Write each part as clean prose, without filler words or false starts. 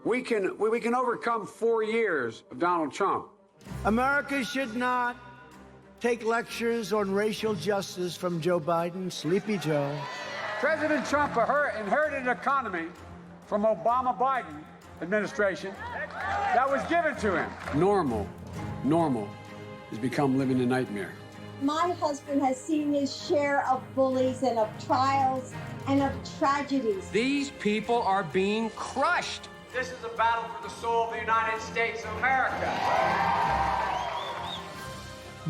we can overcome 4 years of Donald Trump. America should not take lectures on racial justice from Joe Biden, Sleepy Joe. President Trump inherited an economy from Obama-Biden administration that was given to him. Normal has become living a nightmare. My husband has seen his share of bullies and of trials and of tragedies. These people are being crushed. This is a battle for the soul of the United States of America.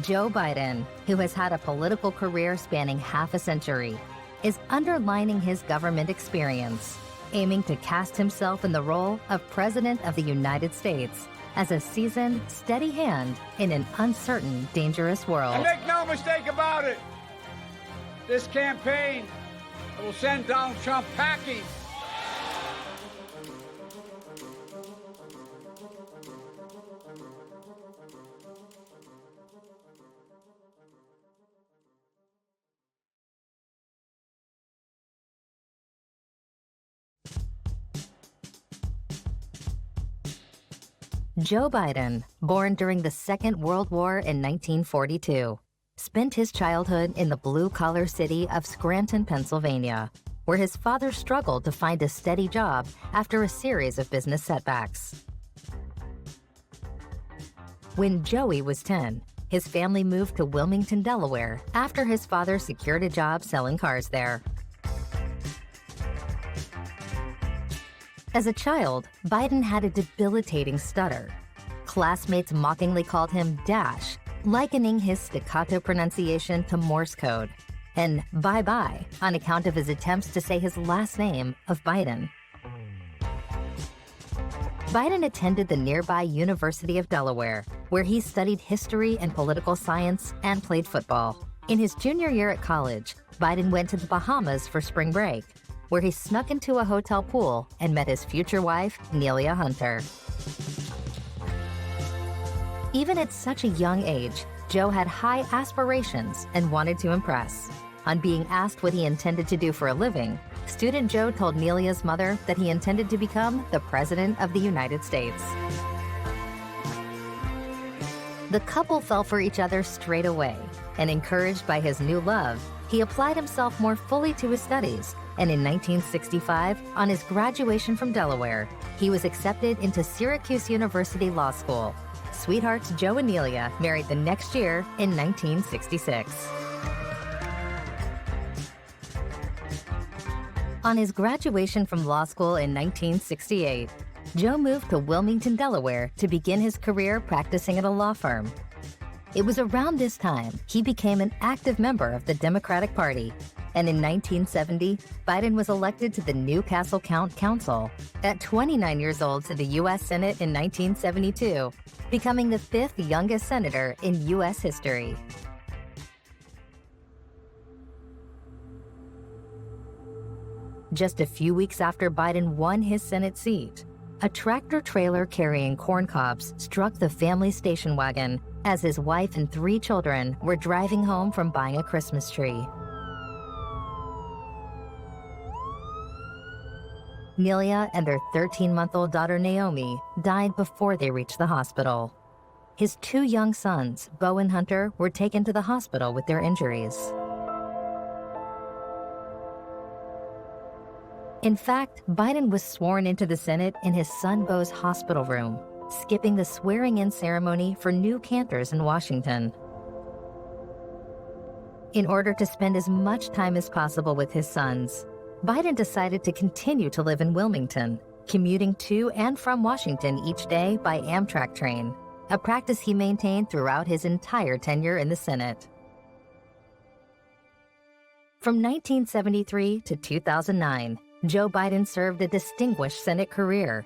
Joe Biden, who has had a political career spanning half a century, is underlining his government experience, aiming to cast himself in the role of President of the United States as a seasoned, steady hand in an uncertain, dangerous world. And make no mistake about it, this campaign will send Donald Trump packing. Joe Biden, born during the Second World War in 1942, spent his childhood in the blue-collar city of Scranton, Pennsylvania, where his father struggled to find a steady job after a series of business setbacks. When Joey was 10, his family moved to Wilmington, Delaware, after his father secured a job selling cars there. As a child, Biden had a debilitating stutter. Classmates mockingly called him Dash, likening his staccato pronunciation to Morse code, and bye-bye on account of his attempts to say his last name of Biden. Biden attended the nearby University of Delaware, where he studied history and political science and played football. In his junior year at college, Biden went to the Bahamas for spring break, where he snuck into a hotel pool and met his future wife, Nelia Hunter. Even at such a young age, Joe had high aspirations and wanted to impress. On being asked what he intended to do for a living, student Joe told Nelia's mother that he intended to become the President of the United States. The couple fell for each other straight away, and encouraged by his new love, he applied himself more fully to his studies, and in 1965, on his graduation from Delaware, he was accepted into Syracuse University Law School. Sweethearts Joe and Nelia married the next year in 1966. On his graduation from law school in 1968, Joe moved to Wilmington, Delaware to begin his career practicing at a law firm. It was around this time he became an active member of the Democratic Party, and in 1970, Biden was elected to the Newcastle County Council. At 29 years old to the U.S. Senate in 1972, becoming the 5th youngest senator in U.S. history. Just a few weeks after Biden won his Senate seat, a tractor trailer carrying corn cobs struck the family station wagon as his wife and 3 children were driving home from buying a Christmas tree. Nelia and their 13-month-old daughter Naomi died before they reached the hospital. His 2 young sons, Beau and Hunter, were taken to the hospital with their injuries. In fact, Biden was sworn into the Senate in his son Beau's hospital room, skipping the swearing-in ceremony for new cantors in Washington. In order to spend as much time as possible with his sons, Biden decided to continue to live in Wilmington, commuting to and from Washington each day by Amtrak train, a practice he maintained throughout his entire tenure in the Senate. From 1973 to 2009, Joe Biden served a distinguished Senate career.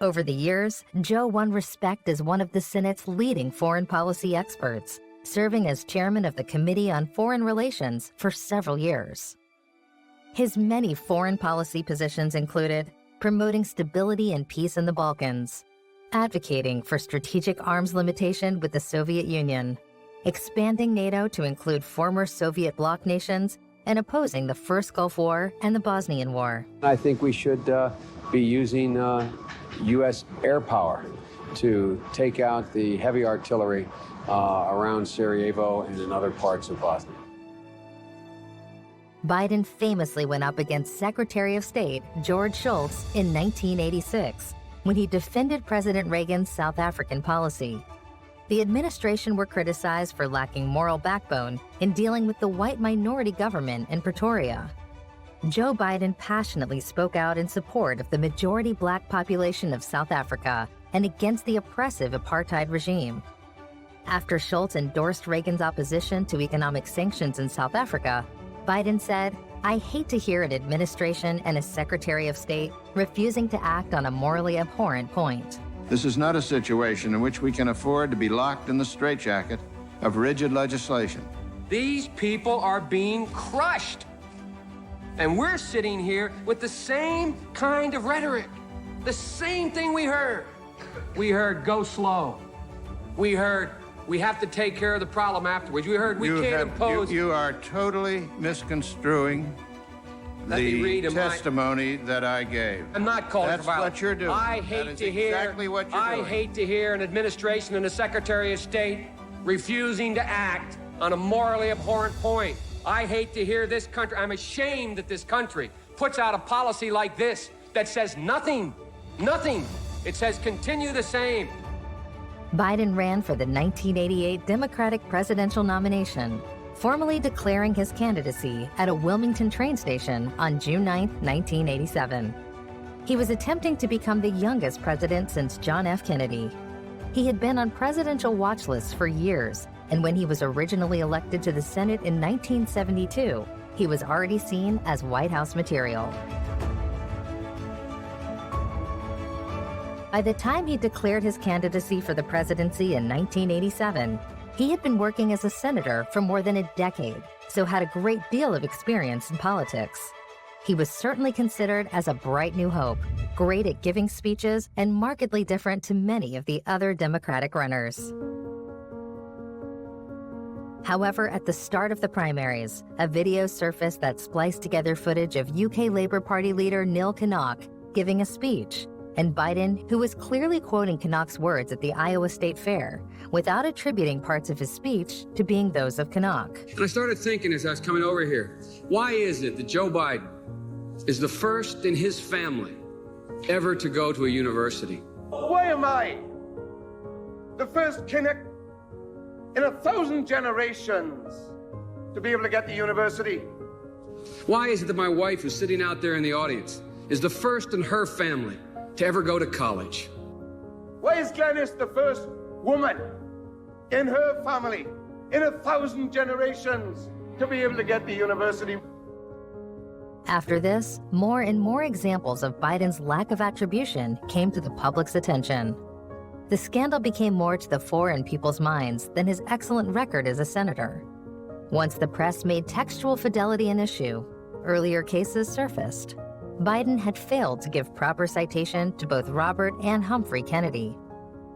Over the years, Joe won respect as one of the Senate's leading foreign policy experts, serving as chairman of the Committee on Foreign Relations for several years. His many foreign policy positions included promoting stability and peace in the Balkans, advocating for strategic arms limitation with the Soviet Union, expanding NATO to include former Soviet bloc nations, and opposing the first Gulf War and the Bosnian War. I think we should be using U.S. air power to take out the heavy artillery around Sarajevo and in other parts of Bosnia. Biden famously went up against Secretary of State George Shultz in 1986 when he defended President Reagan's South African policy. The administration were criticized for lacking moral backbone in dealing with the white minority government in Pretoria. Joe Biden passionately spoke out in support of the majority black population of South Africa and against the oppressive apartheid regime. After Shultz endorsed Reagan's opposition to economic sanctions in South Africa, Biden said, "I hate to hear an administration and a Secretary of State refusing to act on a morally abhorrent point." This is not a situation in which we can afford to be locked in the straitjacket of rigid legislation. These people are being crushed. And we're sitting here with the same kind of rhetoric. The same thing we heard. We heard go slow. We heard we have to take care of the problem afterwards. We heard we can't impose. You are totally misconstruing the testimony that I gave. I'm not calling for violence. That's what you're doing. I hate to hear. Exactly what you're doing. I hate to hear an administration and a Secretary of State refusing to act on a morally abhorrent point. I hate to hear this country. I'm ashamed that this country puts out a policy like this that says nothing. Nothing. It says continue the same. Biden ran for the 1988 Democratic presidential nomination, formally declaring his candidacy at a Wilmington train station on June 9, 1987. He was attempting to become the youngest president since John F. Kennedy. He had been on presidential watch lists for years, and when he was originally elected to the Senate in 1972, he was already seen as White House material. By the time he declared his candidacy for the presidency in 1987, he had been working as a senator for more than a decade, so had a great deal of experience in politics. He was certainly considered as a bright new hope, great at giving speeches, and markedly different to many of the other Democratic runners. However, at the start of the primaries, a video surfaced that spliced together footage of UK Labour Party leader Neil Kinnock giving a speech, and Biden, who was clearly quoting Kinnock's words at the Iowa State Fair, without attributing parts of his speech to being those of Kinnock. And I started thinking as I was coming over here, why is it that Joe Biden is the first in his family ever to go to a university? Why am I the first Kinnock in 1,000 generations to be able to get to university? Why is it that my wife, who's sitting out there in the audience, is the first in her family to ever go to college? Why is Glenys the first woman in her family in 1,000 generations to be able to get to university? After this, more and more examples of Biden's lack of attribution came to the public's attention. The scandal became more to the fore in people's minds than his excellent record as a senator. Once the press made textual fidelity an issue, earlier cases surfaced. Biden had failed to give proper citation to both Robert and Humphrey Kennedy.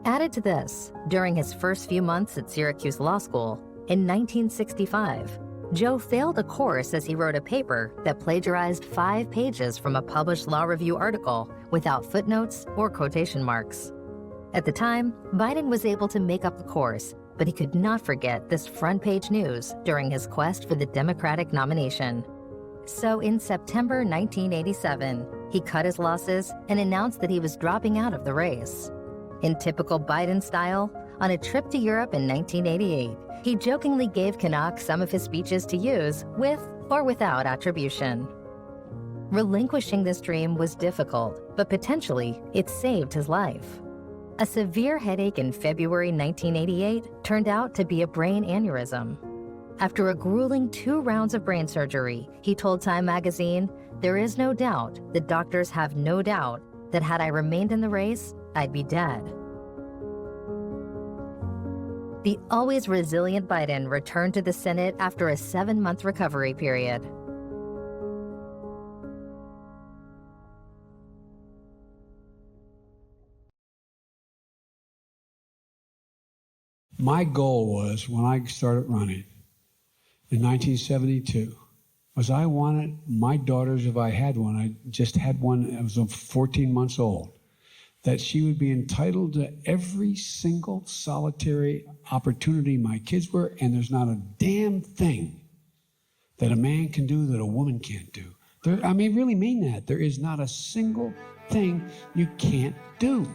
Added to this, during his first few months at Syracuse Law School, in 1965, Joe failed a course as he wrote a paper that plagiarized 5 pages from a published law review article without footnotes or quotation marks. At the time, Biden was able to make up the course, but he could not forget this front-page news during his quest for the Democratic nomination. So in September 1987, he cut his losses and announced that he was dropping out of the race. In typical Biden style, on a trip to Europe in 1988, he jokingly gave Kinnock some of his speeches to use with or without attribution. Relinquishing this dream was difficult, but potentially it saved his life. A severe headache in February 1988 turned out to be a brain aneurysm. After a grueling 2 rounds of brain surgery, he told Time magazine, "There is no doubt, the doctors have no doubt, that had I remained in the race, I'd be dead." The always resilient Biden returned to the Senate after a 7-month recovery period. My goal was, when I started running in 1972, was I wanted my daughters, if I had one, I just had one, I was 14 months old, that she would be entitled to every single solitary opportunity my kids were, and there's not a damn thing that a man can do that a woman can't do. I really mean that. There is not a single thing you can't do.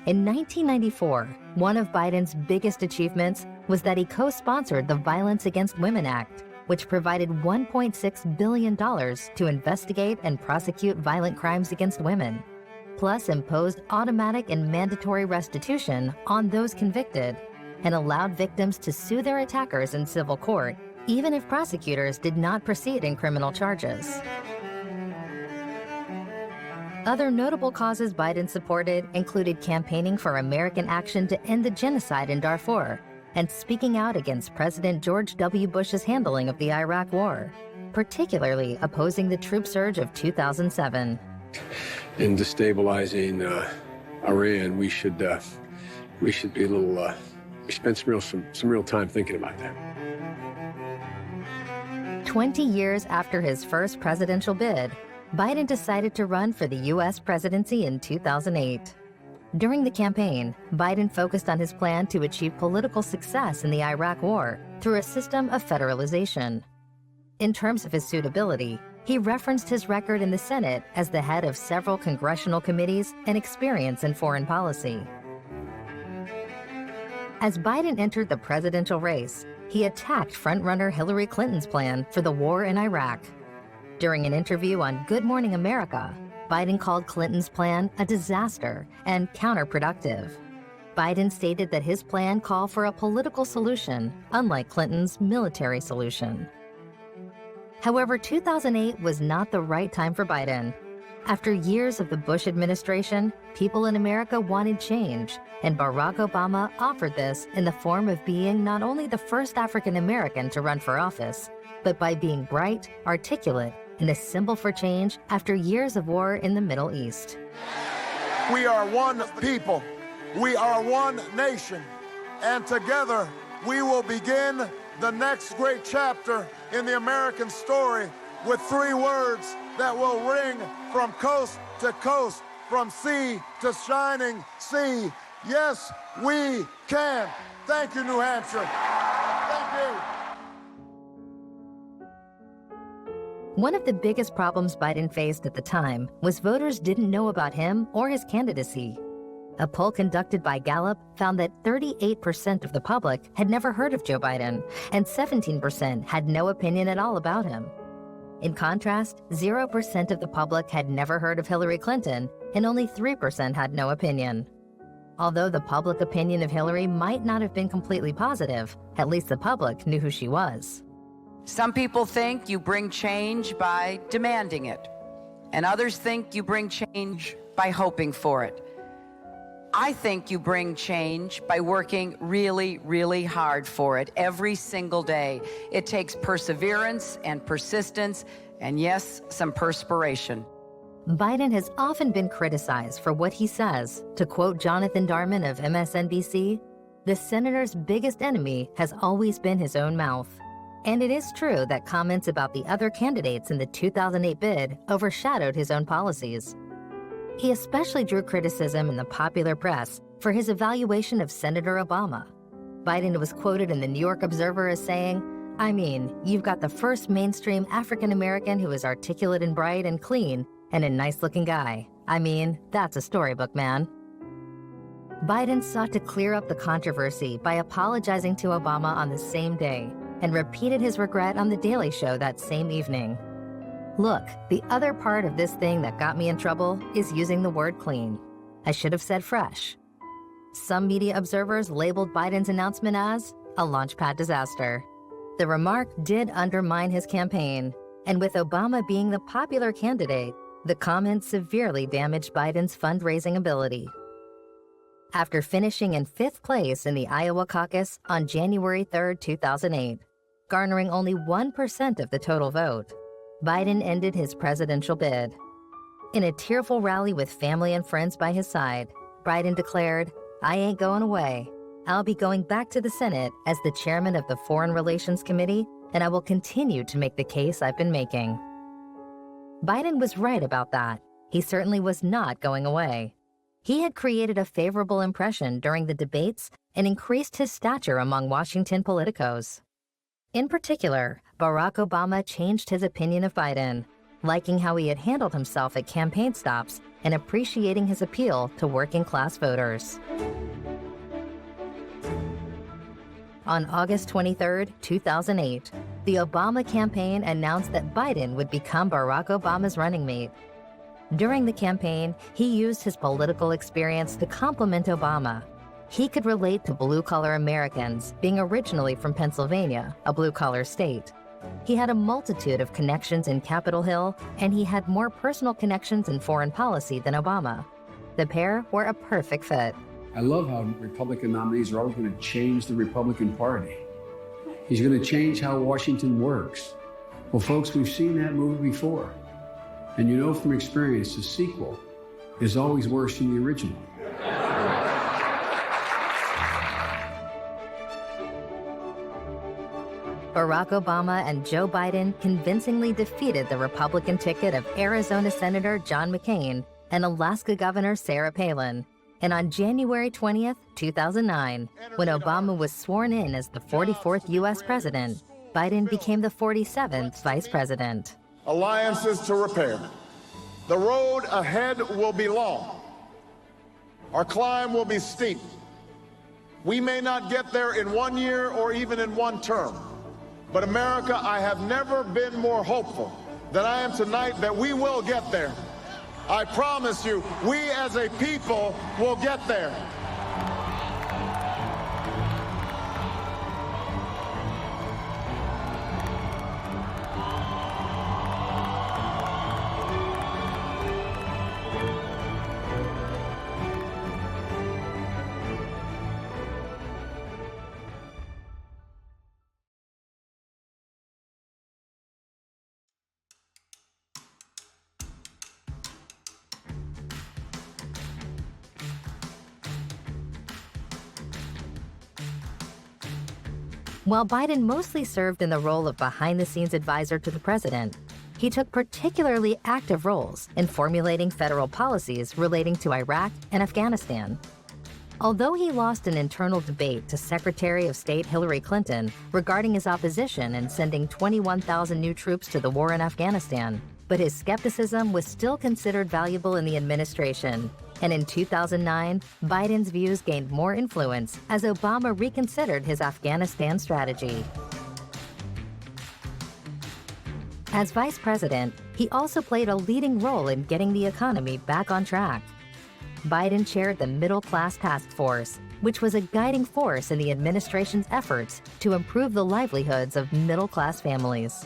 In 1994, one of Biden's biggest achievements was that he co-sponsored the Violence Against Women Act, which provided $1.6 billion to investigate and prosecute violent crimes against women, plus imposed automatic and mandatory restitution on those convicted, and allowed victims to sue their attackers in civil court, even if prosecutors did not proceed in criminal charges. Other notable causes Biden supported included campaigning for American action to end the genocide in Darfur and speaking out against President George W. Bush's handling of the Iraq War, particularly opposing the troop surge of 2007. In destabilizing Iran, we should be a little. We spent some real time thinking about that. 20 years after his first presidential bid, Biden decided to run for the U.S. presidency in 2008. During the campaign, Biden focused on his plan to achieve political success in the Iraq War through a system of federalization. In terms of his suitability, he referenced his record in the Senate as the head of several congressional committees and experience in foreign policy. As Biden entered the presidential race, he attacked frontrunner Hillary Clinton's plan for the war in Iraq. During an interview on Good Morning America, Biden called Clinton's plan a disaster and counterproductive. Biden stated that his plan called for a political solution, unlike Clinton's military solution. However, 2008 was not the right time for Biden. After years of the Bush administration, people in America wanted change, and Barack Obama offered this in the form of being not only the first African American to run for office, but by being bright, articulate, and a symbol for change after years of war in the Middle East. We are one people. We are one nation. And together, we will begin the next great chapter in the American story with 3 words that will ring from coast to coast, from sea to shining sea. Yes, we can. Thank you, New Hampshire. Thank you. One of the biggest problems Biden faced at the time was voters didn't know about him or his candidacy. A poll conducted by Gallup found that 38% of the public had never heard of Joe Biden, and 17% had no opinion at all about him. In contrast, 0% of the public had never heard of Hillary Clinton, and only 3% had no opinion. Although the public opinion of Hillary might not have been completely positive, at least the public knew who she was. Some people think you bring change by demanding it, and others think you bring change by hoping for it. I think you bring change by working really, really hard for it every single day. It takes perseverance and persistence, and yes, some perspiration. Biden has often been criticized for what he says. To quote Jonathan Darman of MSNBC, the senator's biggest enemy has always been his own mouth. And it is true that comments about the other candidates in the 2008 bid overshadowed his own policies. He especially drew criticism in the popular press for his evaluation of Senator Obama. Biden was quoted in the New York Observer as saying, "I mean, you've got the first mainstream African-American who is articulate and bright and clean and a nice-looking guy. I mean, that's a storybook, man." Biden sought to clear up the controversy by apologizing to Obama on the same day and repeated his regret on The Daily Show that same evening. "Look, the other part of this thing that got me in trouble is using the word clean. I should have said fresh." Some media observers labeled Biden's announcement as a launchpad disaster. The remark did undermine his campaign, and with Obama being the popular candidate, the comment severely damaged Biden's fundraising ability. After finishing in 5th place in the Iowa caucus on January 3, 2008, garnering only 1% of the total vote, Biden ended his presidential bid. In a tearful rally with family and friends by his side, Biden declared, "I ain't going away. I'll be going back to the Senate as the chairman of the Foreign Relations Committee and I will continue to make the case I've been making. Biden was right about that. He certainly was not going away. He had created a favorable impression during the debates and increased his stature among Washington politicos. In particular, Barack Obama changed his opinion of Biden, liking how he had handled himself at campaign stops and appreciating his appeal to working-class voters. On August 23, 2008, the Obama campaign announced that Biden would become Barack Obama's running mate. During the campaign, he used his political experience to compliment Obama. He could relate to blue-collar Americans, being originally from Pennsylvania, a blue-collar state. He had a multitude of connections in Capitol Hill, and he had more personal connections in foreign policy than Obama. The pair were a perfect fit. I love how Republican nominees are always going to change the Republican Party. He's going to change how Washington works. Well, folks, we've seen that movie before. And you know from experience, the sequel is always worse than the original. Barack Obama and Joe Biden convincingly defeated the Republican ticket of Arizona Senator John McCain and Alaska Governor Sarah Palin. And on January 20th, 2009, when Obama was sworn in as the 44th U.S. president, Biden became the 47th vice president. Alliances to repair. The road ahead will be long. Our climb will be steep. We may not get there in 1 year or even in one term. But America, I have never been more hopeful than I am tonight that we will get there. I promise you, we as a people will get there. While Biden mostly served in the role of behind-the-scenes advisor to the president, he took particularly active roles in formulating federal policies relating to Iraq and Afghanistan. Although he lost an internal debate to Secretary of State Hillary Clinton regarding his opposition in sending 21,000 new troops to the war in Afghanistan, but his skepticism was still considered valuable in the administration. And in 2009, Biden's views gained more influence as Obama reconsidered his Afghanistan strategy. As vice president, he also played a leading role in getting the economy back on track. Biden chaired the Middle Class Task Force, which was a guiding force in the administration's efforts to improve the livelihoods of middle-class families.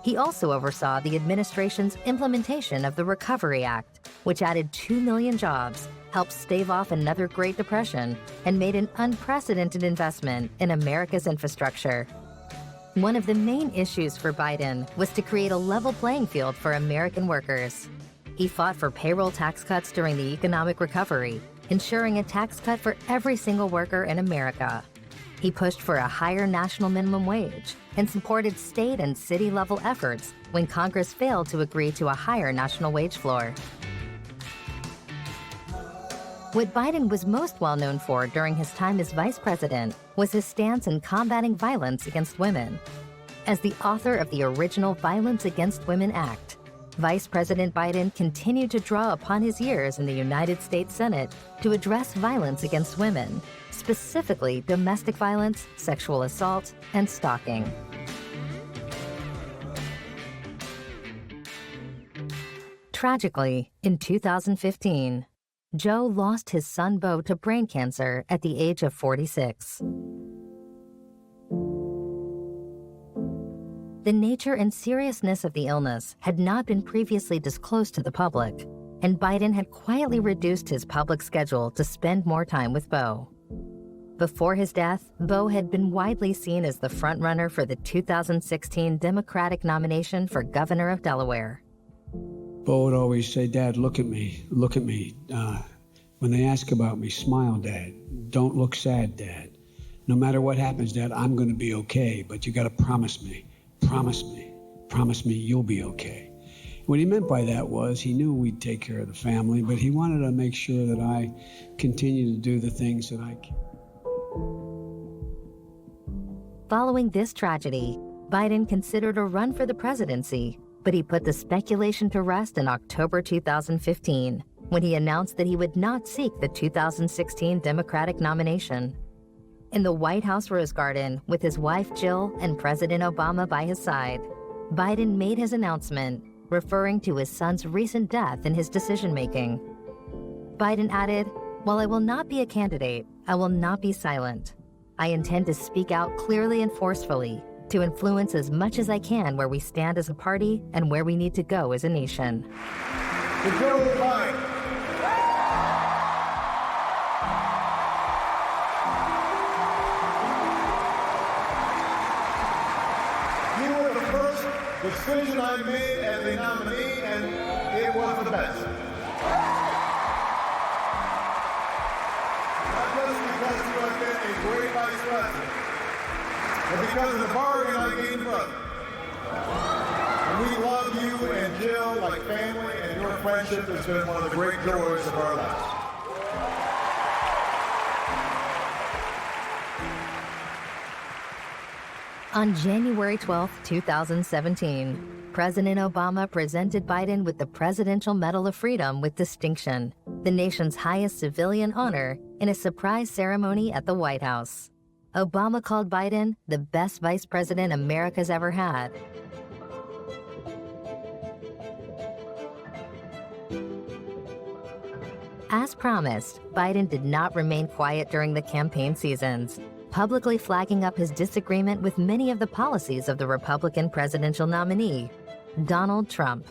He also oversaw the administration's implementation of the Recovery Act, which added 2 million jobs, helped stave off another Great Depression, and made an unprecedented investment in America's infrastructure. One of the main issues for Biden was to create a level playing field for American workers. He fought for payroll tax cuts during the economic recovery, ensuring a tax cut for every single worker in America. He pushed for a higher national minimum wage and supported state and city-level efforts when Congress failed to agree to a higher national wage floor. What Biden was most well known for during his time as vice president was his stance in combating violence against women. As the author of the original Violence Against Women Act, Vice President Biden continued to draw upon his years in the United States Senate to address violence against women, specifically domestic violence, sexual assault, and stalking. Tragically, in 2015, Joe lost his son Beau to brain cancer at the age of 46. The nature and seriousness of the illness had not been previously disclosed to the public, and Biden had quietly reduced his public schedule to spend more time with Beau. Before his death, Beau had been widely seen as the frontrunner for the 2016 Democratic nomination for governor of Delaware. Beau would always say, "Dad, look at me, look at me. When they ask about me, smile, Dad. Don't look sad, Dad. No matter what happens, Dad, I'm going to be okay, but you got to promise me promise me you'll be okay. What he meant by that was he knew we'd take care of the family, but he wanted to make sure that I continue to do the things that I can. Following this tragedy, Biden considered a run for the presidency, but he put the speculation to rest in October 2015, when he announced that he would not seek the 2016 Democratic nomination. In the White House Rose Garden, with his wife Jill and President Obama by his side, Biden made his announcement, referring to his son's recent death in his decision-making. Biden added, "While I will not be a candidate, I will not be silent. I intend to speak out clearly and forcefully, to influence as much as I can where we stand as a party and where we need to go as a nation." To Joe Biden. You were the first decision I made as a nominee, and it was the best. Not just because you have been a great vice president, but because of the bargain I gave the president. We love you and Jill like family, and your friendship has been one of the great joys of our lives. On January 12, 2017, President Obama presented Biden with the Presidential Medal of Freedom with distinction, the nation's highest civilian honor, in a surprise ceremony at the White House. Obama called Biden the best vice president America's ever had. As promised, Biden did not remain quiet during the campaign seasons, publicly flagging up his disagreement with many of the policies of the Republican presidential nominee, Donald Trump.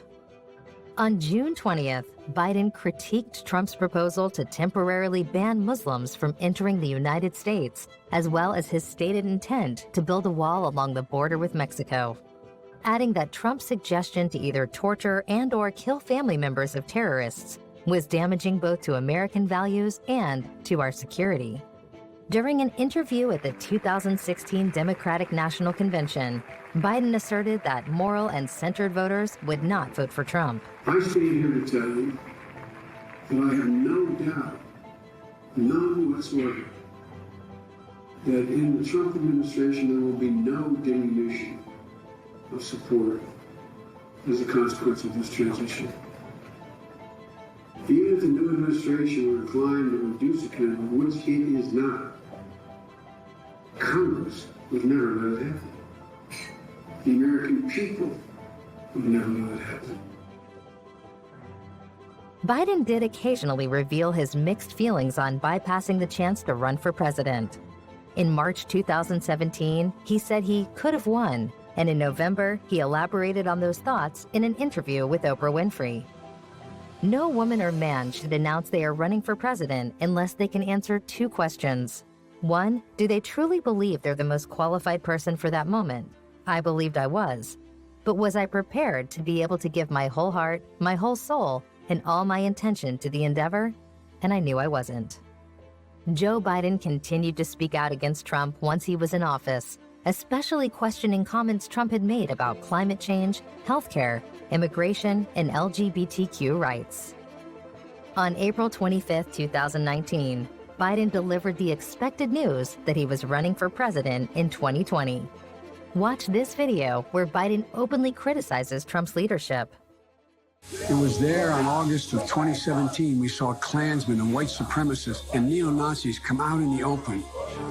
On June 20th, Biden critiqued Trump's proposal to temporarily ban Muslims from entering the United States, as well as his stated intent to build a wall along the border with Mexico, adding that Trump's suggestion to either torture and/or kill family members of terrorists was damaging both to American values and to our security. During an interview at the 2016 Democratic National Convention, Biden asserted that moral and centered voters would not vote for Trump. I stand here to tell you that I have no doubt, none whatsoever, that in the Trump administration there will be no diminution of support as a consequence of this transition. Even if the new administration were inclined to reduce the commitment, which it is not, Congress would never let it happen. The American people would never let it happen. Biden did occasionally reveal his mixed feelings on bypassing the chance to run for president. In March 2017, he said he could have won, and in November, he elaborated on those thoughts in an interview with Oprah Winfrey. No woman or man should announce they are running for president unless they can answer two questions. One, do they truly believe they're the most qualified person for that moment? I believed I was. But was I prepared to be able to give my whole heart, my whole soul, and all my intention to the endeavor? And I knew I wasn't. Joe Biden continued to speak out against Trump once he was in office, especially questioning comments Trump had made about climate change, healthcare, immigration, and LGBTQ rights. On April 25, 2019, Biden delivered the expected news that he was running for president in 2020. Watch this video where Biden openly criticizes Trump's leadership. It was there on August of 2017 we saw Klansmen and white supremacists and neo-Nazis come out in the open.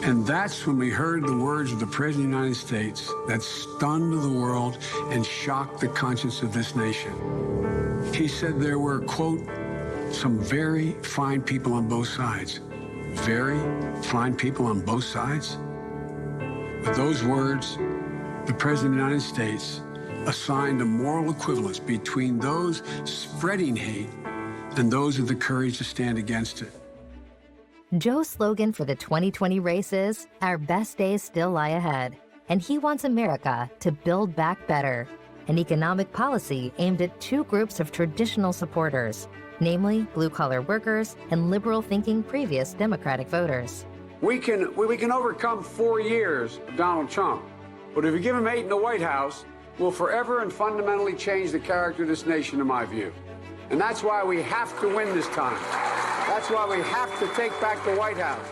And that's when we heard the words of the President of the United States that stunned the world and shocked the conscience of this nation. He said there were, quote, some very fine people on both sides. Very fine people on both sides? With those words, the President of the United States assigned a moral equivalence between those spreading hate and those with the courage to stand against it. Joe's slogan for the 2020 race is, "Our best days still lie ahead," and he wants America to build back better, an economic policy aimed at two groups of traditional supporters, namely blue-collar workers and liberal-thinking previous Democratic voters. We can overcome 4 years of Donald Trump. But if you give him 8 in the White House, will forever and fundamentally change the character of this nation, in my view. And that's why we have to win this time. That's why we have to take back the White House.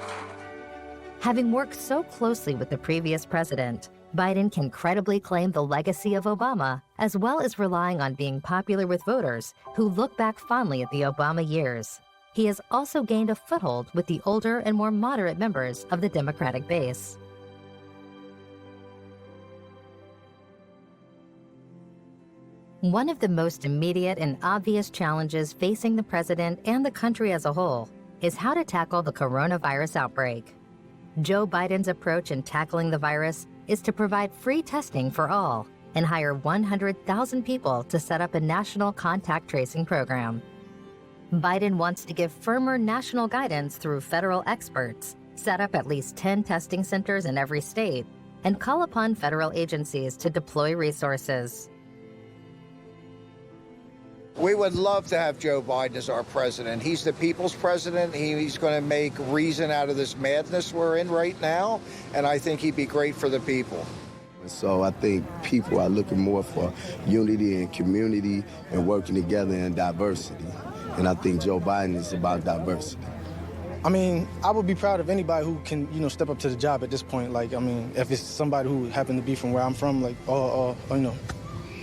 Having worked so closely with the previous president, Biden can credibly claim the legacy of Obama, as well as relying on being popular with voters who look back fondly at the Obama years. He has also gained a foothold with the older and more moderate members of the Democratic base. One of the most immediate and obvious challenges facing the president and the country as a whole is how to tackle the coronavirus outbreak. Joe Biden's approach in tackling the virus is to provide free testing for all and hire 100,000 people to set up a national contact tracing program. Biden wants to give firmer national guidance through federal experts, set up at least 10 testing centers in every state, and call upon federal agencies to deploy resources. We would love to have Joe Biden as our president. He's the people's president. He's going to make reason out of this madness we're in right now, and I think he'd be great for the people. So I think people are looking more for unity and community and working together and diversity. And I think Joe Biden is about diversity. I mean, I would be proud of anybody who can, step up to the job at this point. Like, I mean, if it's somebody who happened to be from where I'm from, like,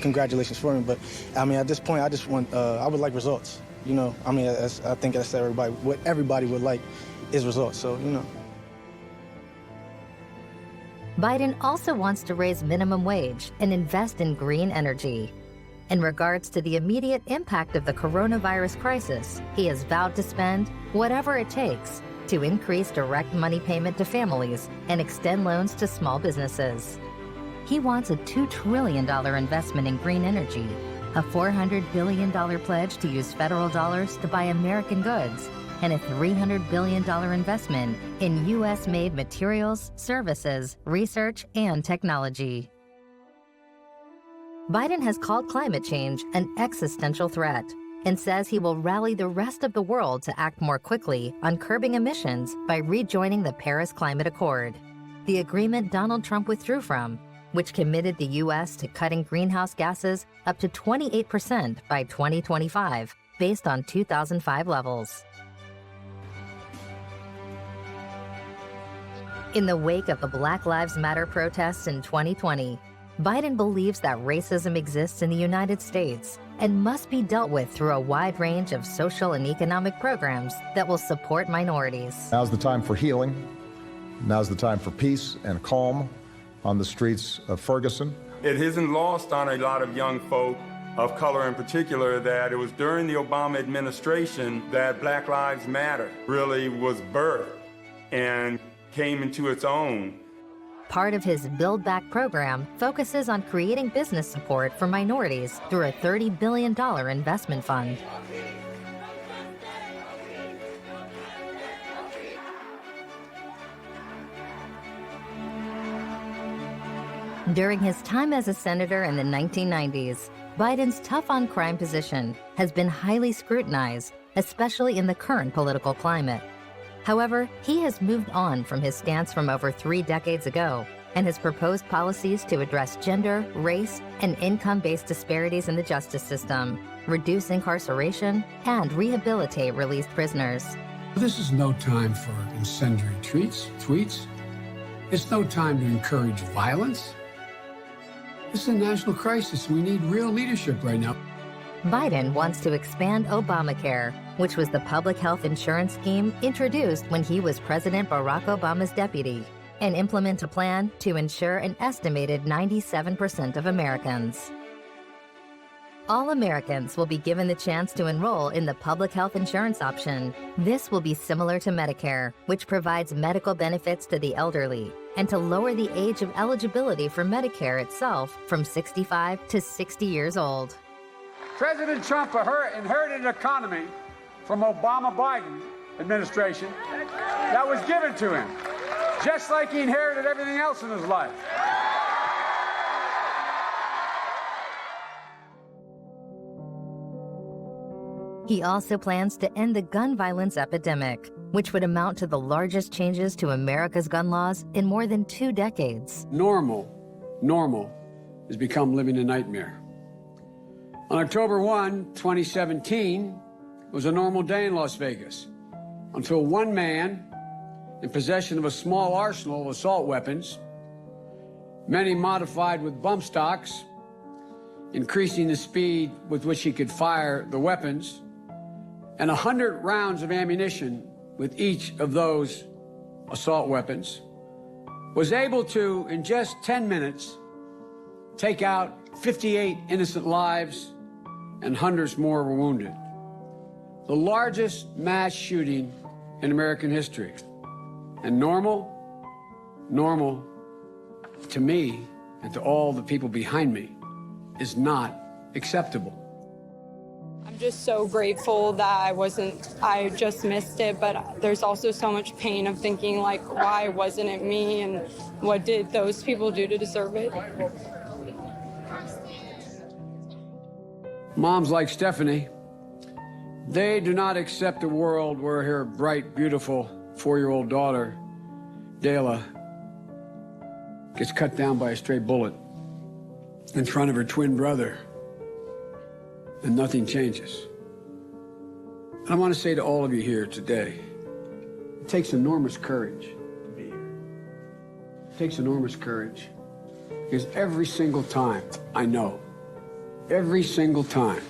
congratulations for him. But I mean, at this point, I just want, I would like results. I mean, I think that's everybody. What everybody would like is results. So, Biden also wants to raise minimum wage and invest in green energy. In regards to the immediate impact of the coronavirus crisis, he has vowed to spend whatever it takes to increase direct money payment to families and extend loans to small businesses. He wants a $2 trillion investment in green energy, a $400 billion pledge to use federal dollars to buy American goods, and a $300 billion investment in U.S.-made materials, services, research, and technology. Biden has called climate change an existential threat and says he will rally the rest of the world to act more quickly on curbing emissions by rejoining the Paris Climate Accord, the agreement Donald Trump withdrew from, which committed the U.S. to cutting greenhouse gases up to 28% by 2025, based on 2005 levels. In the wake of the Black Lives Matter protests in 2020, Biden believes that racism exists in the United States and must be dealt with through a wide range of social and economic programs that will support minorities. Now's the time for healing. Now's the time for peace and calm on the streets of Ferguson. It isn't lost on a lot of young folk of color in particular that it was during the Obama administration that Black Lives Matter really was birthed and came into its own. Part of his Build Back program focuses on creating business support for minorities through a $30 billion investment fund. During his time as a senator in the 1990s, Biden's tough-on-crime position has been highly scrutinized, especially in the current political climate. However, he has moved on from his stance from over 3 decades ago and has proposed policies to address gender, race, and income-based disparities in the justice system, reduce incarceration, and rehabilitate released prisoners. This is no time for incendiary tweets. It's no time to encourage violence. This is a national crisis. We need real leadership right now. Biden wants to expand Obamacare, which was the public health insurance scheme introduced when he was President Barack Obama's deputy, and implement a plan to insure an estimated 97% of Americans. All Americans will be given the chance to enroll in the public health insurance option. This will be similar to Medicare, which provides medical benefits to the elderly, and to lower the age of eligibility for Medicare itself from 65 to 60 years old. President Trump inherited an economy from Obama-Biden administration that was given to him, just like he inherited everything else in his life. He also plans to end the gun violence epidemic, which would amount to the largest changes to America's gun laws in more than 2 decades. Normal normal has become living a nightmare. On October 1, 2017, was a normal day in Las Vegas until one man in possession of a small arsenal of assault weapons, many modified with bump stocks, increasing the speed with which he could fire the weapons, and 100 rounds of ammunition with each of those assault weapons, was able to, in just 10 minutes, take out 58 innocent lives and hundreds more were wounded. The largest mass shooting in American history. And normal, to me and to all the people behind me, is not acceptable. I'm just so grateful that I just missed it, but there's also so much pain of thinking, like, why wasn't it me, and what did those people do to deserve it? Moms like Stephanie, they do not accept a world where her bright, beautiful 4-year-old daughter, Dayla, gets cut down by a stray bullet in front of her twin brother, and nothing changes. And I want to say to all of you here today, it takes enormous courage to be here. It takes enormous courage, because every single time, I know, every single time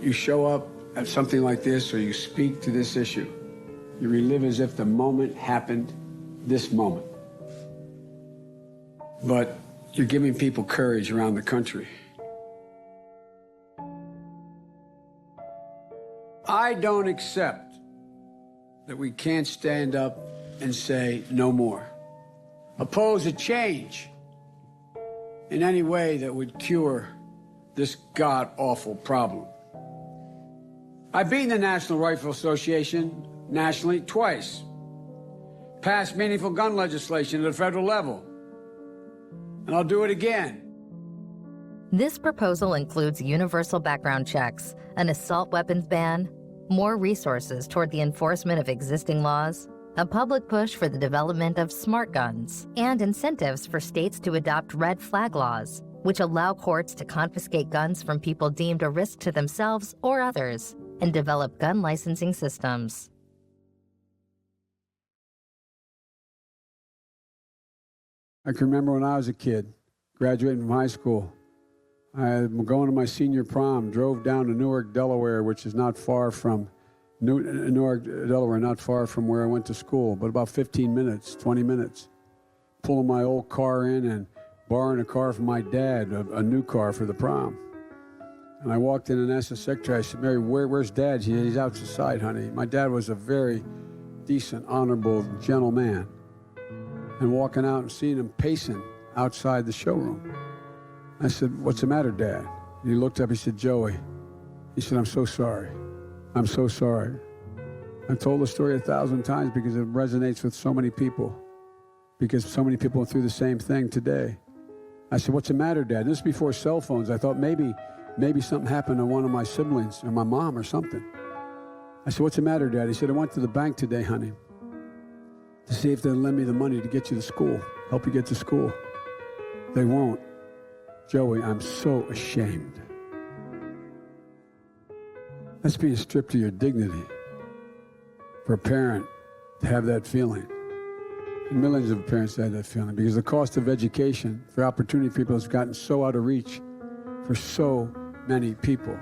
you show up at something like this or you speak to this issue, you relive as if the moment happened this moment. But you're giving people courage around the country. I don't accept that we can't stand up and say no more. Oppose a change in any way that would cure this god-awful problem. I've beaten the National Rifle Association nationally twice, passed meaningful gun legislation at a federal level, and I'll do it again. This proposal includes universal background checks, an assault weapons ban, more resources toward the enforcement of existing laws, a public push for the development of smart guns, and incentives for states to adopt red flag laws, which allow courts to confiscate guns from people deemed a risk to themselves or others, and develop gun licensing systems. I can remember when I was a kid, graduating from high school. I'm going to my senior prom, drove down to Newark, Delaware, which is not far from Newark, Delaware, not far from where I went to school, but about 15 minutes, 20 minutes. Pulling my old car in and borrowing a car from my dad, a new car for the prom. And I walked in and asked the secretary, I said, Mary, where's Dad? She said, he's outside, honey. My dad was a very decent, honorable, gentle man. And walking out and seeing him pacing outside the showroom. I said, what's the matter, Dad? And he looked up, he said, Joey. He said, I'm so sorry. I'm so sorry. I've told the story 1,000 times because it resonates with so many people. Because so many people went through the same thing today. I said, what's the matter, Dad? This is before cell phones. I thought maybe something happened to one of my siblings or my mom or something. I said, what's the matter, Dad? He said, I went to the bank today, honey, to see if they'll lend me the money to get you to school, help you get to school. They won't. Joey, I'm so ashamed. That's being stripped of your dignity for a parent to have that feeling. And millions of parents have that feeling because the cost of education for opportunity for people has gotten so out of reach for so many people.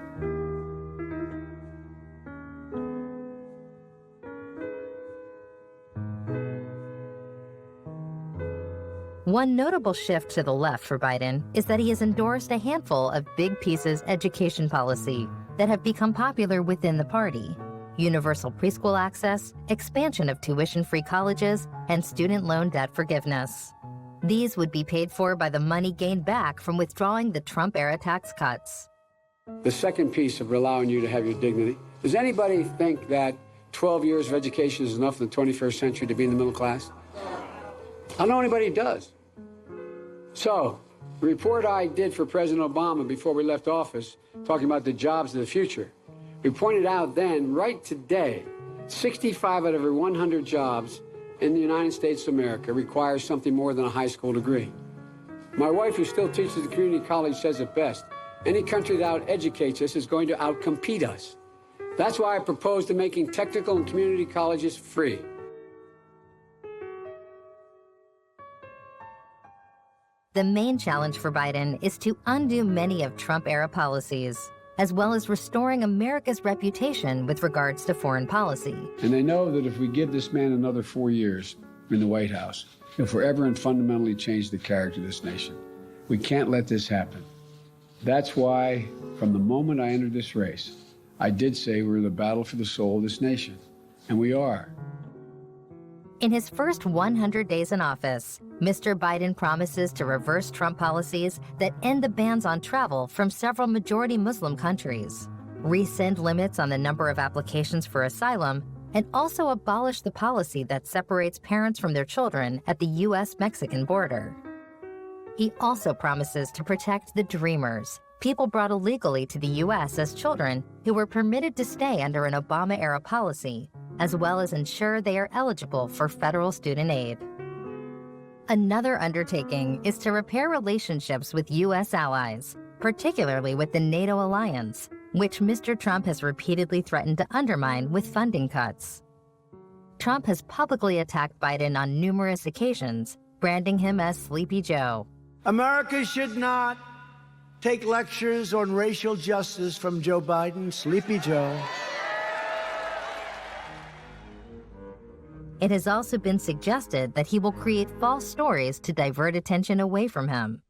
One notable shift to the left for Biden is that he has endorsed a handful of big pieces education policy that have become popular within the party. Universal preschool access, expansion of tuition-free colleges, and student loan debt forgiveness. These would be paid for by the money gained back from withdrawing the Trump-era tax cuts. The second piece of allowing you to have your dignity. Does anybody think that 12 years of education is enough in the 21st century to be in the middle class? I don't know anybody who does. So, the report I did for President Obama before we left office, talking about the jobs of the future, we pointed out then, right today, 65 out of every 100 jobs in the United States of America requires something more than a high school degree. My wife, who still teaches at the community college, says it best. Any country that out-educates us is going to out-compete us. That's why I propose to making technical and community colleges free. The main challenge for Biden is to undo many of Trump-era policies, as well as restoring America's reputation with regards to foreign policy. And they know that if we give this man another 4 years in the White House, he'll forever and fundamentally change the character of this nation. We can't let this happen. That's why, from the moment I entered this race, I did say we're in the battle for the soul of this nation. And we are. In his first 100 days in office, Mr. Biden promises to reverse Trump policies that end the bans on travel from several majority Muslim countries, rescind limits on the number of applications for asylum, and also abolish the policy that separates parents from their children at the U.S.-Mexican border. He also promises to protect the Dreamers, people brought illegally to the U.S. as children who were permitted to stay under an Obama-era policy, as well as ensure they are eligible for federal student aid. Another undertaking is to repair relationships with U.S. allies, particularly with the NATO alliance, which Mr. Trump has repeatedly threatened to undermine with funding cuts. Trump has publicly attacked Biden on numerous occasions, branding him as Sleepy Joe. America should not take lectures on racial justice from Joe Biden, Sleepy Joe. It has also been suggested that he will create false stories to divert attention away from him.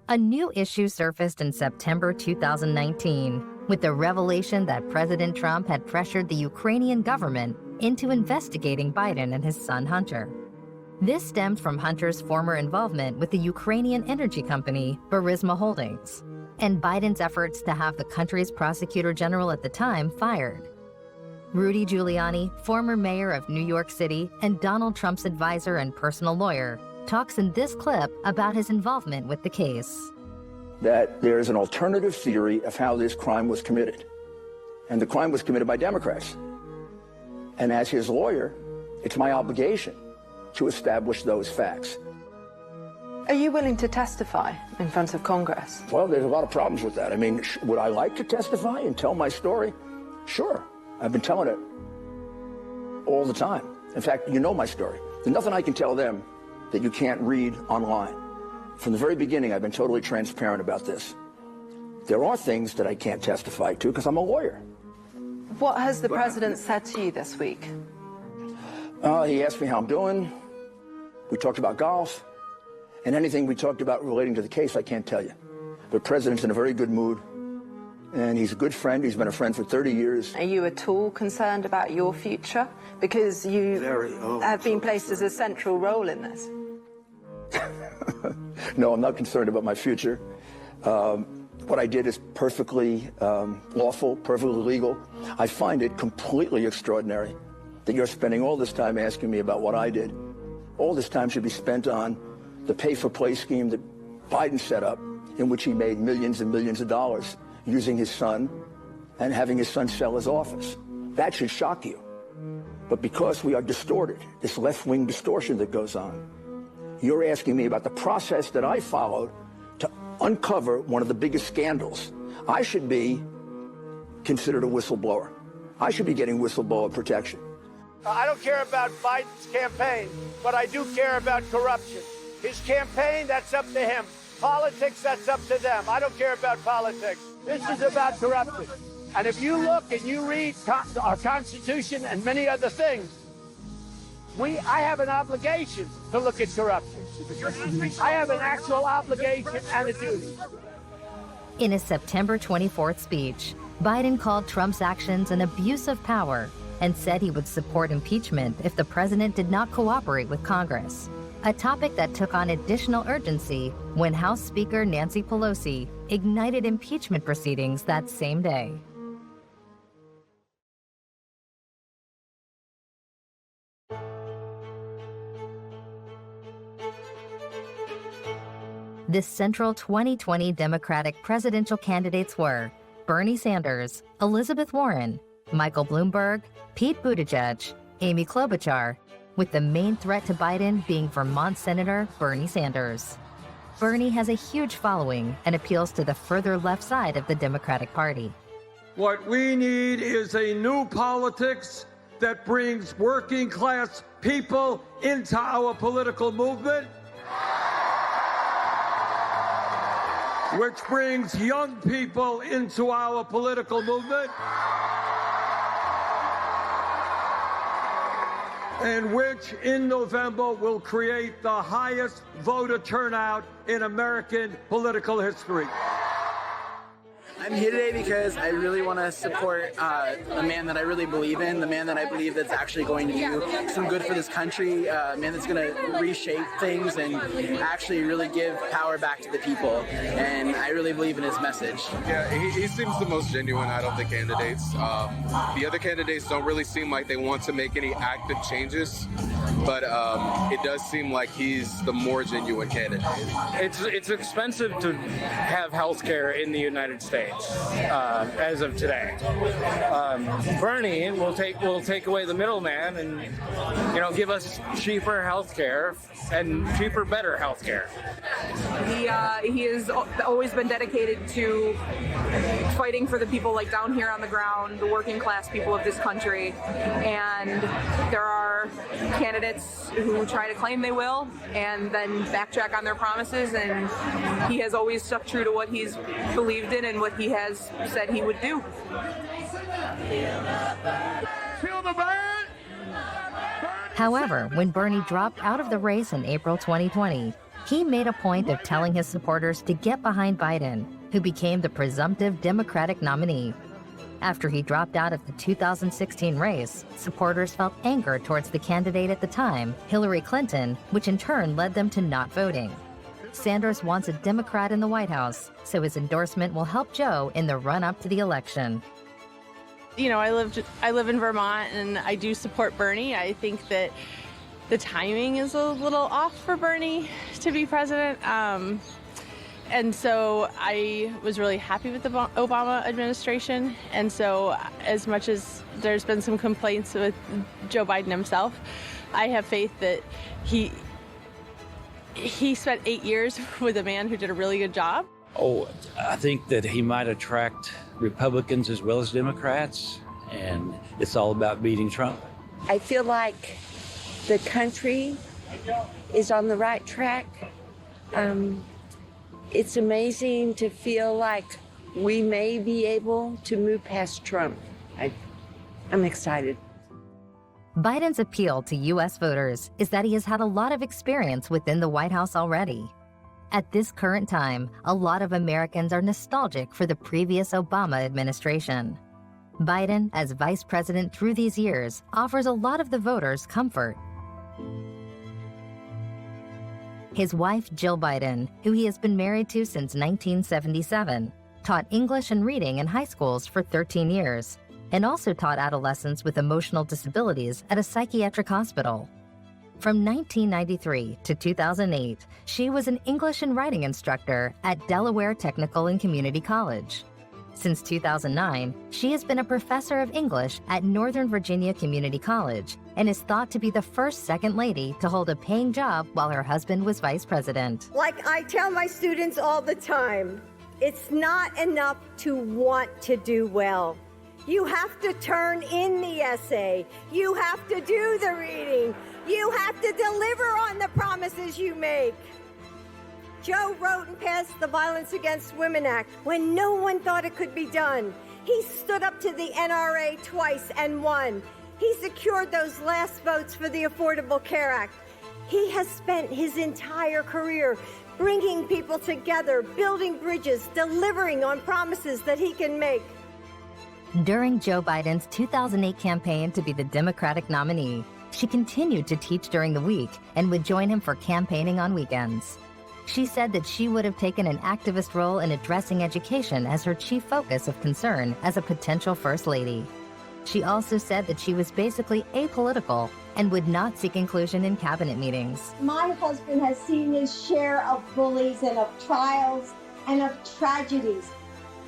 A new issue surfaced in September 2019 with the revelation that President Trump had pressured the Ukrainian government into investigating Biden and his son Hunter. This stemmed from Hunter's former involvement with the Ukrainian energy company Burisma Holdings, and Biden's efforts to have the country's prosecutor general at the time fired. Rudy Giuliani, former mayor of New York City and Donald Trump's advisor and personal lawyer, talks in this clip about his involvement with the case. That there is an alternative theory of how this crime was committed. And the crime was committed by Democrats. And as his lawyer, it's my obligation to establish those facts. Are you willing to testify in front of Congress? Well, there's a lot of problems with that. I mean, would I like to testify and tell my story? Sure. I've been telling it all the time. In fact, you know my story. There's nothing I can tell them that you can't read online. From the very beginning, I've been totally transparent about this. There are things that I can't testify to because I'm a lawyer. What has the president said to you this week? He asked me how I'm doing. We talked about golf. And anything we talked about relating to the case, I can't tell you. The president's in a very good mood. And he's a good friend. He's been a friend for 30 years. Are you at all concerned about your future? Because you have been placed as a central role in this. No, I'm not concerned about my future. What I did is perfectly lawful, perfectly legal. I find it completely extraordinary that you're spending all this time asking me about what I did. All this time should be spent on the pay-for-play scheme that Biden set up, in which he made millions and millions of dollars using his son and having his son sell his office. That should shock you. But because we are distorted, this left-wing distortion that goes on, you're asking me about the process that I followed to uncover one of the biggest scandals. I should be considered a whistleblower. I should be getting whistleblower protection. I don't care about Biden's campaign, but I do care about corruption. His campaign, that's up to him. Politics, that's up to them. I don't care about politics. This is about corruption. And if you look and you read our Constitution and many other things, I have an obligation to look at corruption. I have an actual obligation and a duty. In his September 24th speech, Biden called Trump's actions an abuse of power and said he would support impeachment if the president did not cooperate with Congress, a topic that took on additional urgency when House Speaker Nancy Pelosi ignited impeachment proceedings that same day. The central 2020 Democratic presidential candidates were Bernie Sanders, Elizabeth Warren, Michael Bloomberg, Pete Buttigieg, Amy Klobuchar, with the main threat to Biden being Vermont Senator Bernie Sanders. Bernie has a huge following and appeals to the further left side of the Democratic Party. What we need is a new politics that brings working class people into our political movement, which brings young people into our political movement, and which in November will create the highest voter turnout in American political history. I'm here today because I really want to support a man that I really believe in, the man that I believe that's actually going to do some good for this country, a man that's going to reshape things and actually really give power back to the people. And I really believe in his message. Yeah, he seems the most genuine out of the candidates. The other candidates don't really seem like they want to make any active changes, but it does seem like he's the more genuine candidate. It's expensive to have health care in the United States. As of today, Bernie will take away the middleman and give us cheaper health care and cheaper, better health care. He has always been dedicated to fighting for the people like down here on the ground, the working class people of this country. And there are candidates who try to claim they will and then backtrack on their promises. And he has always stuck true to what he's believed in and what he has said he would do. However, when Bernie dropped out of the race in April 2020, he made a point of telling his supporters to get behind Biden, who became the presumptive Democratic nominee. After he dropped out of the 2016 race, supporters felt anger towards the candidate at the time, Hillary Clinton, which in turn led them to not voting. Sanders wants a Democrat in the White House, so his endorsement will help Joe in the run-up to the election. You know, I live in Vermont, and I do support Bernie. I think that the timing is a little off for Bernie to be president. And so I was really happy with the Obama administration. And so as much as there's been some complaints with Joe Biden himself, I have faith that he spent 8 years with a man who did a really good job. Oh, I think that he might attract Republicans as well as Democrats, and it's all about beating Trump. I feel like the country is on the right track. It's amazing to feel like we may be able to move past Trump. I'm excited. Biden's appeal to U.S. voters is that he has had a lot of experience within the White House already. At this current time, a lot of Americans are nostalgic for the previous Obama administration. Biden, as vice president through these years, offers a lot of the voters comfort. His wife, Jill Biden, who he has been married to since 1977, taught English and reading in high schools for 13 years, and also taught adolescents with emotional disabilities at a psychiatric hospital. From 1993 to 2008, she was an English and writing instructor at Delaware Technical and Community College. Since 2009, she has been a professor of English at Northern Virginia Community College and is thought to be the first second lady to hold a paying job while her husband was vice president. Like I tell my students all the time, it's not enough to want to do well. You have to turn in the essay. You have to do the reading. You have to deliver on the promises you make. Joe wrote and passed the Violence Against Women Act when no one thought it could be done. He stood up to the NRA twice and won. He secured those last votes for the Affordable Care Act. He has spent his entire career bringing people together, building bridges, delivering on promises that he can make. During Joe Biden's 2008 campaign to be the Democratic nominee, she continued to teach during the week and would join him for campaigning on weekends. She said that she would have taken an activist role in addressing education as her chief focus of concern as a potential first lady. She also said that she was basically apolitical and would not seek inclusion in cabinet meetings. My husband has seen his share of bullies and of trials and of tragedies,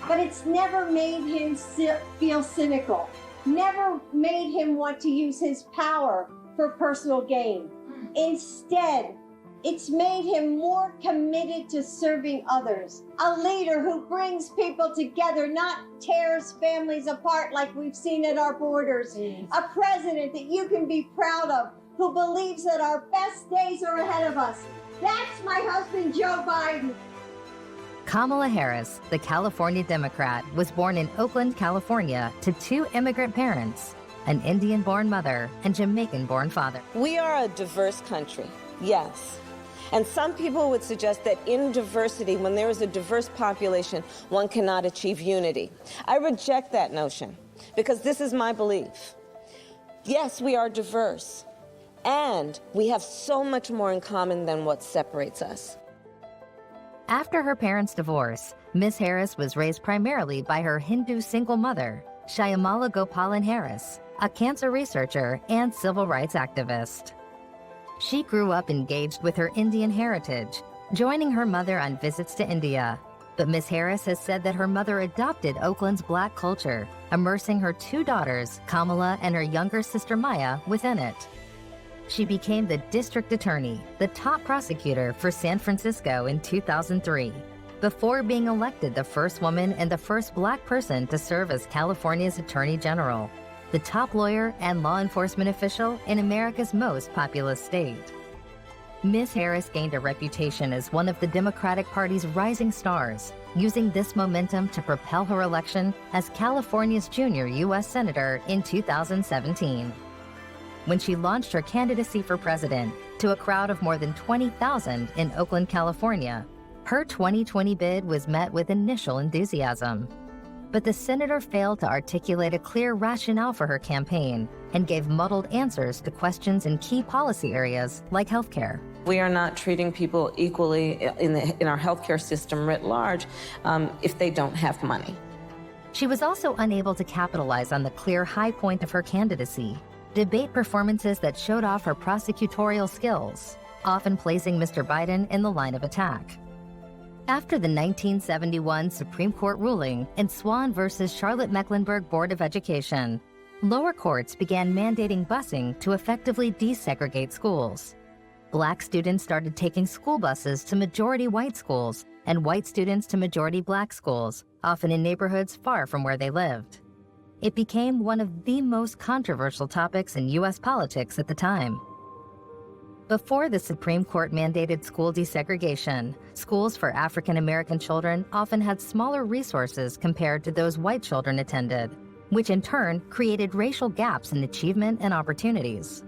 but it's never made him feel cynical, never made him want to use his power for personal gain. Instead, It's made him more committed to serving others. A leader who brings people together, not tears families apart like we've seen at our borders. A president that you can be proud of, who believes that our best days are ahead of us. That's my husband, Joe Biden. Kamala Harris, the California Democrat, was born in Oakland, California, to two immigrant parents, an Indian-born mother and Jamaican-born father. We are a diverse country, yes. And some people would suggest that in diversity, when there is a diverse population, one cannot achieve unity. I reject that notion because this is my belief. Yes, we are diverse, and we have so much more in common than what separates us. After her parents' divorce, Miss Harris was raised primarily by her Hindu single mother, Shyamala Gopalan Harris, a cancer researcher and civil rights activist. She grew up engaged with her Indian heritage, joining her mother on visits to India. But Miss Harris has said that her mother adopted Oakland's Black culture, immersing her two daughters, Kamala and her younger sister Maya, within it. She became the district attorney, the top prosecutor for San Francisco in 2003, before being elected the first woman and the first Black person to serve as California's Attorney General, the top lawyer and law enforcement official in America's most populous state. Ms. Harris gained a reputation as one of the Democratic Party's rising stars, using this momentum to propel her election as California's junior U.S. Senator in 2017. When she launched her candidacy for president to a crowd of more than 20,000 in Oakland, California, her 2020 bid was met with initial enthusiasm. But the senator failed to articulate a clear rationale for her campaign and gave muddled answers to questions in key policy areas like healthcare. We are not treating people equally in our healthcare system writ large if they don't have money. She was also unable to capitalize on the clear high point of her candidacy, debate performances that showed off her prosecutorial skills, often placing Mr. Biden in the line of attack. After the 1971 Supreme Court ruling in Swan versus Charlotte-Mecklenburg Board of Education, lower courts began mandating busing to effectively desegregate schools. Black students started taking school buses to majority white schools and white students to majority Black schools, often in neighborhoods far from where they lived. It became one of the most controversial topics in U.S. politics at the time. Before the Supreme Court mandated school desegregation, schools for African American children often had smaller resources compared to those white children attended, which in turn created racial gaps in achievement and opportunities.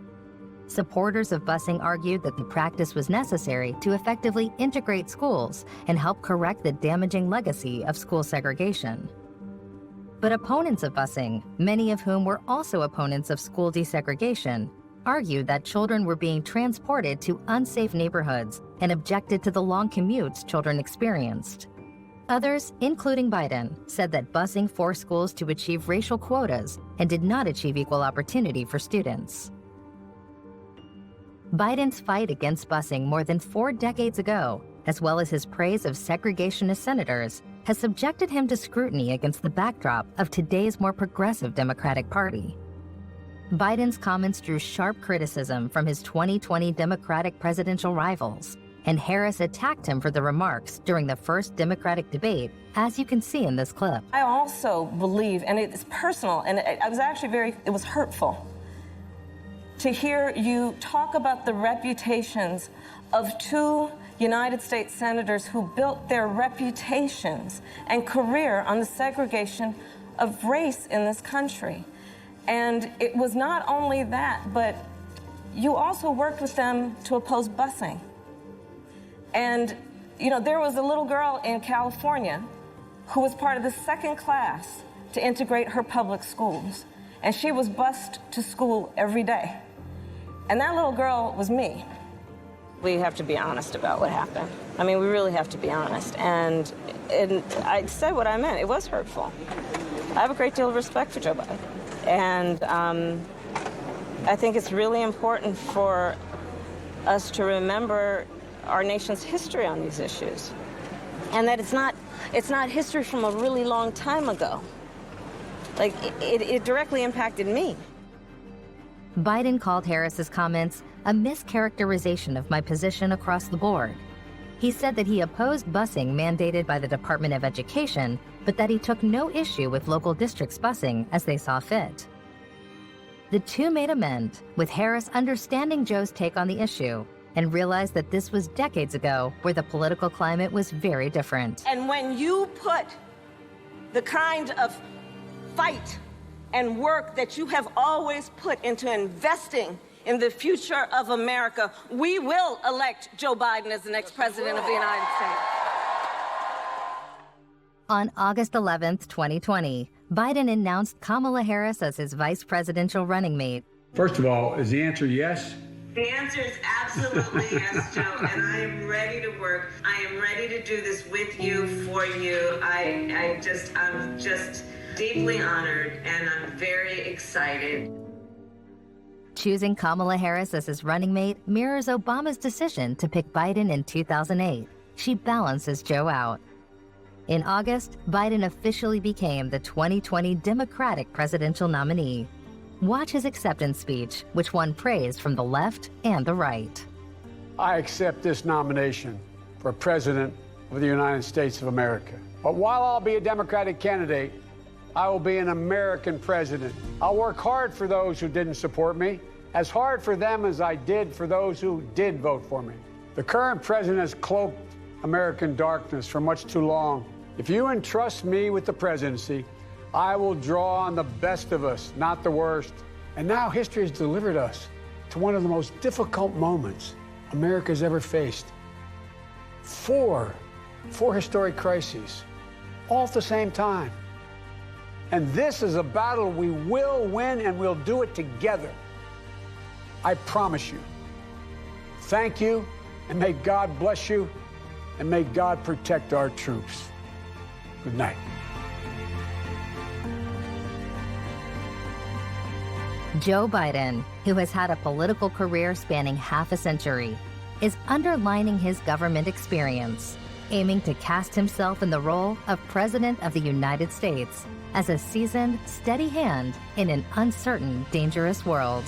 Supporters of busing argued that the practice was necessary to effectively integrate schools and help correct the damaging legacy of school segregation. But opponents of busing, many of whom were also opponents of school desegregation, argued that children were being transported to unsafe neighborhoods and objected to the long commutes children experienced. Others, including Biden, said that busing forced schools to achieve racial quotas and did not achieve equal opportunity for students. Biden's fight against busing more than 4 decades ago, as well as his praise of segregationist senators, has subjected him to scrutiny against the backdrop of today's more progressive Democratic Party. Biden's comments drew sharp criticism from his 2020 Democratic presidential rivals, and Harris attacked him for the remarks during the first Democratic debate, as you can see in this clip. I also believe, and it's personal, and I was actually it was hurtful to hear you talk about the reputations of 2 United States senators who built their reputations and career on the segregation of race in this country. And it was not only that, but you also worked with them to oppose busing. And, you know, there was a little girl in California who was part of the second class to integrate her public schools. And she was bused to school every day. And that little girl was me. We have to be honest about what happened. I mean, we really have to be honest. And I said what I meant. It was hurtful. I have a great deal of respect for Joe Biden. And I think it's really important for us to remember our nation's history on these issues. And that it's not history from a really long time ago. Like, it directly impacted me. Biden called Harris's comments a mischaracterization of my position across the board. He said that he opposed busing mandated by the Department of Education, but that he took no issue with local districts busing as they saw fit. The two made amends, with Harris understanding Joe's take on the issue and realized that this was decades ago where the political climate was very different. And when you put the kind of fight and work that you have always put into investing in the future of America, we will elect Joe Biden as the next president of the United States. On August 11th, 2020, Biden announced Kamala Harris as his vice presidential running mate. First of all, is the answer yes? The answer is absolutely yes, Joe, and I am ready to work. I am ready to do this with you, for you. I'm just deeply honored, and I'm very excited. Choosing Kamala Harris as his running mate mirrors Obama's decision to pick Biden in 2008. She balances Joe out. In August, Biden officially became the 2020 Democratic presidential nominee. Watch his acceptance speech, which won praise from the left and the right. I accept this nomination for President of the United States of America. But while I'll be a Democratic candidate, I will be an American president. I'll work hard for those who didn't support me, as hard for them as I did for those who did vote for me. The current president has cloaked American darkness for much too long. If you entrust me with the presidency, I will draw on the best of us, not the worst. And now history has delivered us to one of the most difficult moments America's ever faced. Four historic crises, all at the same time. And this is a battle we will win, and we'll do it together. I promise you. Thank you, and may God bless you, and may God protect our troops. Good night. Joe Biden, who has had a political career spanning half a century, is underlining his government experience, aiming to cast himself in the role of President of the United States as a seasoned, steady hand in an uncertain, dangerous world.